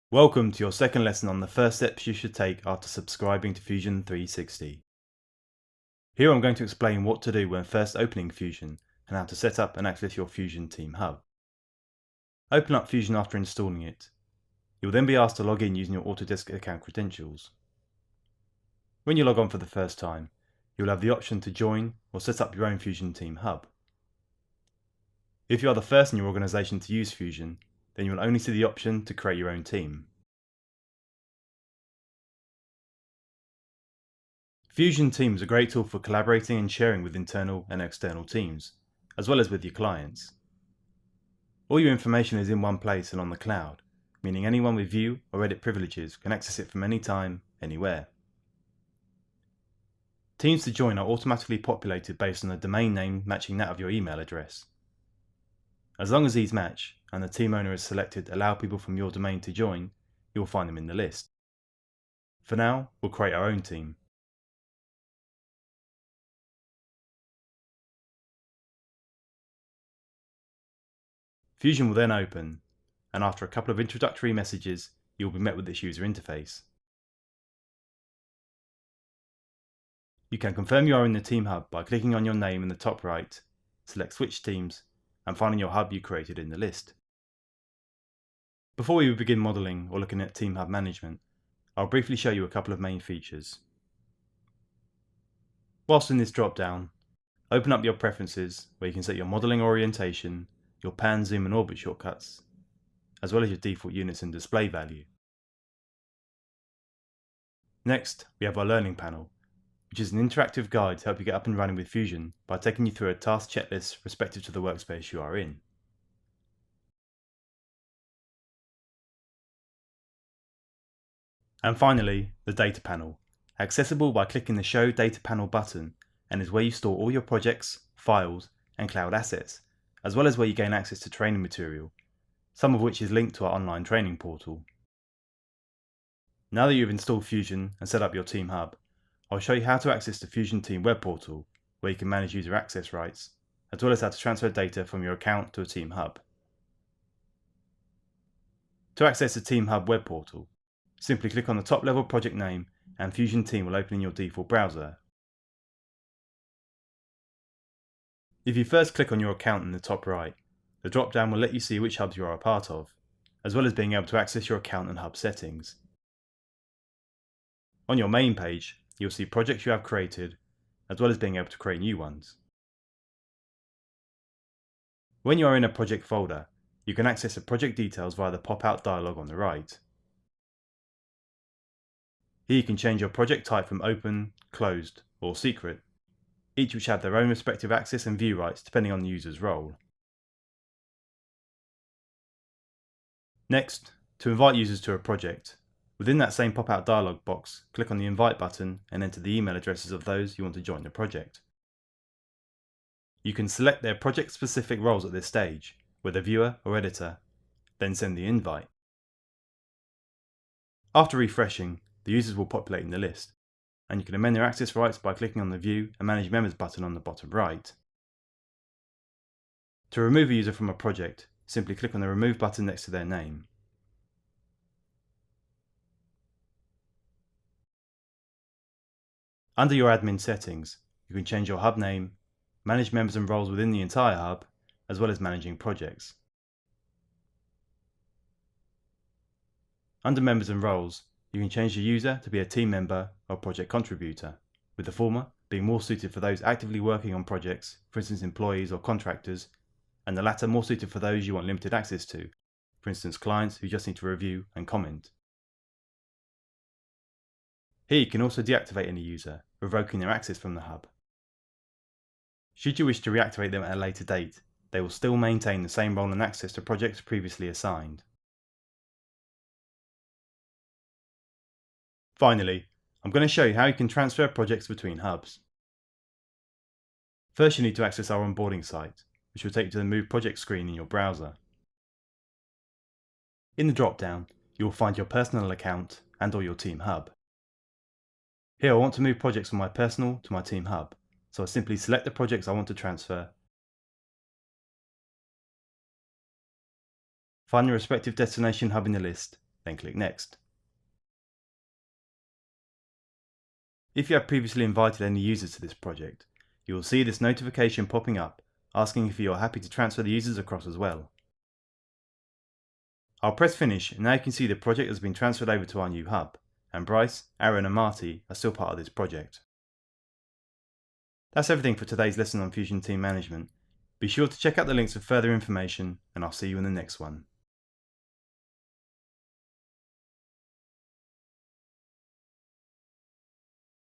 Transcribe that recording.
Welcome to your second lesson on the first steps you should take after subscribing to Fusion 360. Here I'm going to explain what to do when first opening Fusion and how to set up and access your Fusion Team Hub. Open up Fusion after installing it. You'll then be asked to log in using your Autodesk account credentials. When you log on for the first time, you'll have the option to join or set up your own Fusion Team Hub. If you are the first in your organisation to use Fusion, then you will only see the option to create your own team. Fusion Team is a great tool for collaborating and sharing with internal and external teams, as well as with your clients. All your information is in one place and on the cloud, meaning anyone with view or edit privileges can access it from any time, anywhere. Teams to join are automatically populated based on a domain name matching that of your email address. As long as these match, and the team owner has selected Allow people from your domain to join, you'll find them in the list. For now, we'll create our own team. Fusion will then open, and after a couple of introductory messages, you'll be met with this user interface. You can confirm you are in the Team Hub by clicking on your name in the top right, select Switch Teams, and finding your hub you created in the list. Before we begin modelling or looking at Team Hub management, I'll briefly show you a couple of main features. Whilst in this drop-down, open up your preferences where you can set your modelling orientation, your pan, zoom and orbit shortcuts, as well as your default units and display value. Next, we have our learning panel, which is an interactive guide to help you get up and running with Fusion by taking you through a task checklist respective to the workspace you are in. And finally, the data panel, accessible by clicking the Show Data Panel button, and is where you store all your projects, files, and cloud assets, as well as where you gain access to training material, some of which is linked to our online training portal. Now that you've installed Fusion and set up your Team Hub, I'll show you how to access the Fusion Team web portal, where you can manage user access rights, as well as how to transfer data from your account to a Team Hub. To access the Team Hub web portal, simply click on the top level project name and Fusion Team will open in your default browser. If you first click on your account in the top right, the drop down will let you see which hubs you are a part of, as well as being able to access your account and hub settings. On your main page, you'll see projects you have created, as well as being able to create new ones. When you are in a project folder, you can access the project details via the pop-out dialog on the right. Here you can change your project type from open, closed, or secret, each which have their own respective access and view rights depending on the user's role. Next, to invite users to a project, within that same pop-out dialog box, click on the Invite button and enter the email addresses of those you want to join the project. You can select their project-specific roles at this stage, whether viewer or editor, then send the invite. After refreshing, the users will populate in the list, and you can amend their access rights by clicking on the View and Manage Members button on the bottom right. To remove a user from a project, simply click on the Remove button next to their name. Under your admin settings, you can change your hub name, manage members and roles within the entire hub, as well as managing projects. Under Members and Roles, you can change the user to be a team member or project contributor, with the former being more suited for those actively working on projects, for instance employees or contractors, and the latter more suited for those you want limited access to, for instance clients who just need to review and comment. Here you can also deactivate any user, revoking their access from the hub. Should you wish to reactivate them at a later date, they will still maintain the same role and access to projects previously assigned. Finally, I'm going to show you how you can transfer projects between hubs. First you need to access our onboarding site, which will take you to the Move Project screen in your browser. In the drop-down, you will find your personal account and or your Team Hub. Here I want to move projects from my personal to my Team Hub, so I simply select the projects I want to transfer, find the respective destination hub in the list, then click Next. If you have previously invited any users to this project, you will see this notification popping up asking if you are happy to transfer the users across as well. I'll press Finish, and now you can see the project has been transferred over to our new hub, and Bryce, Aaron and Marty are still part of this project. That's everything for today's lesson on Fusion Team Management. Be sure to check out the links for further information, and I'll see you in the next one.